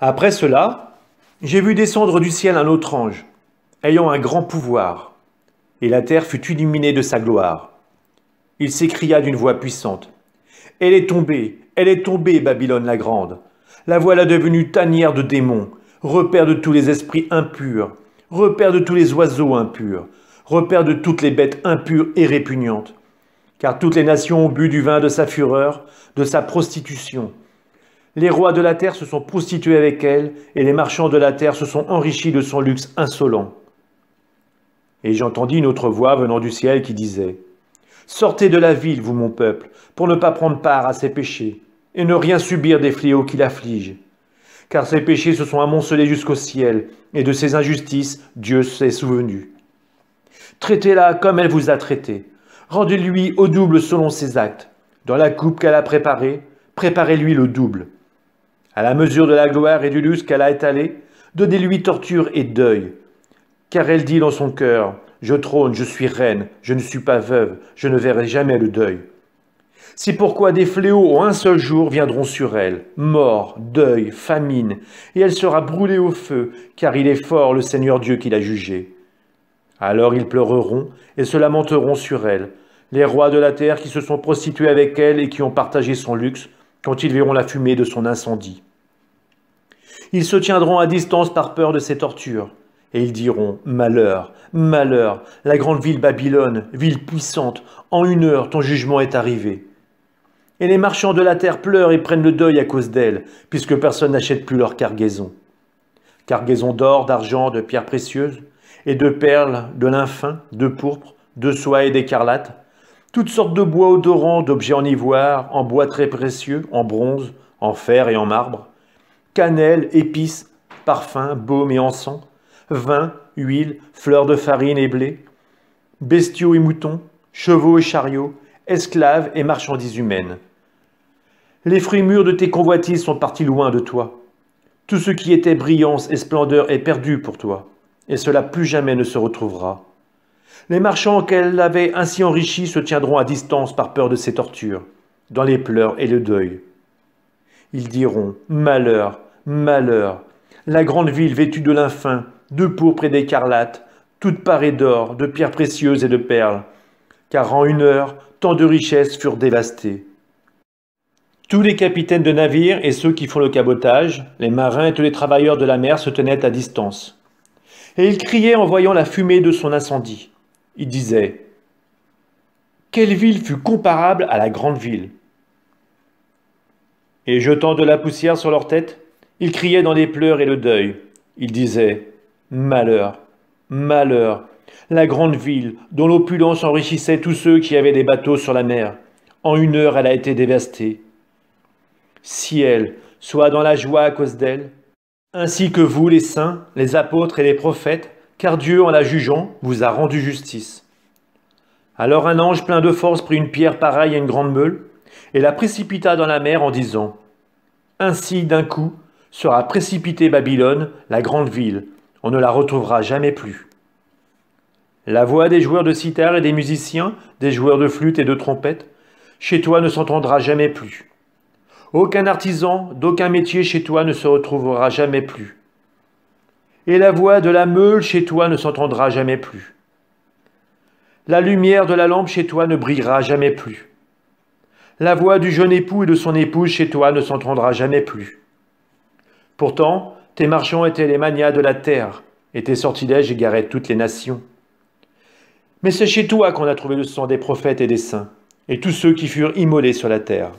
Après cela, j'ai vu descendre du ciel un autre ange, ayant un grand pouvoir, et la terre fut illuminée de sa gloire. Il s'écria d'une voix puissante, « Elle est tombée, Babylone la grande. La voilà devenue tanière de démons, repère de tous les esprits impurs, repère de tous les oiseaux impurs, repère de toutes les bêtes impures et répugnantes. Car toutes les nations ont bu du vin de sa fureur, de sa prostitution. Les rois de la terre se sont prostitués avec elle, et les marchands de la terre se sont enrichis de son luxe insolent. » Et j'entendis une autre voix venant du ciel qui disait, « Sortez de la ville, vous mon peuple, pour ne pas prendre part à ses péchés, et ne rien subir des fléaux qui l'affligent. Car ses péchés se sont amoncelés jusqu'au ciel, et de ses injustices, Dieu s'est souvenu. Traitez-la comme elle vous a traité. Rendez-lui au double selon ses actes. Dans la coupe qu'elle a préparée, préparez-lui le double. À la mesure de la gloire et du luxe qu'elle a étalé, donnez-lui torture et deuil. Car elle dit dans son cœur, « Je trône, je suis reine, je ne suis pas veuve, je ne verrai jamais le deuil. » C'est pourquoi des fléaux en un seul jour viendront sur elle, mort, deuil, famine, et elle sera brûlée au feu, car il est fort le Seigneur Dieu qui l'a jugée. Alors ils pleureront et se lamenteront sur elle, les rois de la terre qui se sont prostitués avec elle et qui ont partagé son luxe, quand ils verront la fumée de son incendie. Ils se tiendront à distance par peur de ses tortures, et ils diront « Malheur, malheur, la grande ville Babylone, ville puissante, en 1 heure ton jugement est arrivé. » Et les marchands de la terre pleurent et prennent le deuil à cause d'elle, puisque personne n'achète plus leur cargaison. Cargaison d'or, d'argent, de pierres précieuses, et de perles, de lin fin, de pourpre, de soie et d'écarlate, toutes sortes de bois odorants, d'objets en ivoire, en bois très précieux, en bronze, en fer et en marbre, cannelle, épices, parfums, baumes et encens, vin, huile, fleurs de farine et blé, bestiaux et moutons, chevaux et chariots, esclaves et marchandises humaines. Les fruits mûrs de tes convoitises sont partis loin de toi. Tout ce qui était brillance et splendeur est perdu pour toi, et cela plus jamais ne se retrouvera. Les marchands qu'elle avait ainsi enrichis se tiendront à distance par peur de ses tortures, dans les pleurs et le deuil. Ils diront « Malheur, malheur, la grande ville vêtue de lin fin, de pourpre et d'écarlate, toute parée d'or, de pierres précieuses et de perles, car en 1 heure, tant de richesses furent dévastées. » Tous les capitaines de navires et ceux qui font le cabotage, les marins et tous les travailleurs de la mer se tenaient à distance. Et ils criaient en voyant la fumée de son incendie. Ils disaient « Quelle ville fut comparable à la grande ville ?» Et jetant de la poussière sur leur tête, ils criaient dans les pleurs et le deuil. Ils disaient « Malheur, malheur, la grande ville dont l'opulence enrichissait tous ceux qui avaient des bateaux sur la mer. En 1 heure, elle a été dévastée. Ciel, sois dans la joie à cause d'elle, ainsi que vous, les saints, les apôtres et les prophètes, car Dieu, en la jugeant, vous a rendu justice. » Alors un ange plein de force prit une pierre pareille à une grande meule, et la précipita dans la mer en disant « Ainsi, d'un coup, sera précipitée Babylone, la grande ville, on ne la retrouvera jamais plus. » La voix des joueurs de cithare et des musiciens, des joueurs de flûte et de trompette, chez toi ne s'entendra jamais plus. Aucun artisan d'aucun métier chez toi ne se retrouvera jamais plus. Et la voix de la meule chez toi ne s'entendra jamais plus. La lumière de la lampe chez toi ne brillera jamais plus. La voix du jeune époux et de son épouse chez toi ne s'entendra jamais plus. Pourtant, tes marchands étaient les magnats de la terre, et tes sortilèges égaraient toutes les nations. Mais c'est chez toi qu'on a trouvé le sang des prophètes et des saints, et tous ceux qui furent immolés sur la terre.